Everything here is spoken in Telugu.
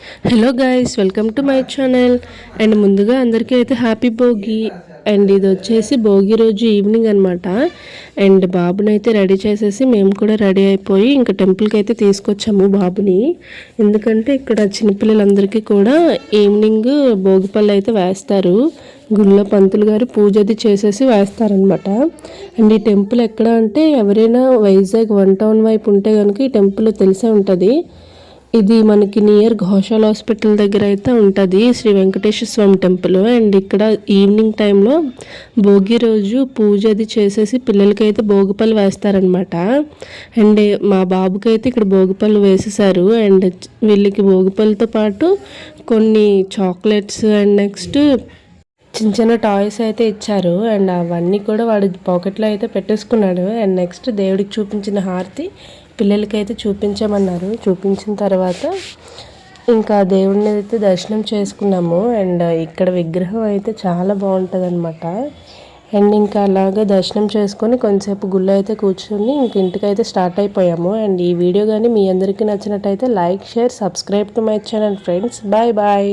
Hello guys, welcome to my channel. And ముందుగా అందరికీ అయితే హ్యాపీ భోగి. అండ్ ఇది వచ్చేసి భోగి రోజు ఈవినింగ్ అనమాట. అండ్ బాబుని అయితే రెడీ చేసేసి మేము కూడా రెడీ అయిపోయి ఇంకా టెంపుల్కి అయితే తీసుకొచ్చాము బాబుని. ఎందుకంటే ఇక్కడ చిన్నపిల్లలందరికీ కూడా ఈవినింగ్ భోగిపళ్ళు అయితే వేస్తారు. గుళ్ళో పంతులు గారు పూజ అది చేసేసి వేస్తారనమాట. అండ్ ఈ టెంపుల్ ఎక్కడ అంటే ఎవరైనా వైజాగ్ 1 టౌన్ వైపు ఉంటే కనుక ఈ టెంపుల్ తెలిసే ఉంటుంది. ఇది మనకి నియర్ ఘోషాల్ హాస్పిటల్ దగ్గర అయితే ఉంటుంది శ్రీ వెంకటేశ్వర స్వామి టెంపుల్. అండ్ ఇక్కడ ఈవినింగ్ టైంలో భోగి రోజు పూజ అది చేసేసి పిల్లలకి అయితే భోగిపళ్ళు వేస్తారనమాట. అండ్ మా బాబుకి అయితే ఇక్కడ భోగిపళ్ళు వేసేసారు. అండ్ వీళ్ళకి భోగిపళ్ళతో పాటు కొన్ని చాక్లెట్స్ అండ్ నెక్స్ట్ చిన్న చిన్న టాయ్స్ అయితే ఇచ్చారు. అండ్ అవన్నీ కూడా వాడు పాకెట్లో అయితే పెట్టేసుకున్నాడు. అండ్ నెక్స్ట్ దేవుడికి చూపించిన హారతి పిల్లలకైతే చూపించమన్నారు. చూపించిన తర్వాత ఇంకా దేవుడిని అయితే దర్శనం చేసుకున్నాము. అండ్ ఇక్కడ విగ్రహం అయితే చాలా బాగుంటుంది అనమాట. అండ్ ఇంకా అలాగే దర్శనం చేసుకొని కొంతసేపు గుళ్ళో అయితే కూర్చొని ఇంక ఇంటికైతే స్టార్ట్ అయిపోయాము. అండ్ ఈ వీడియో కానీ మీ అందరికీ నచ్చినట్టయితే like, share, subscribe to my channel friends. Bye bye.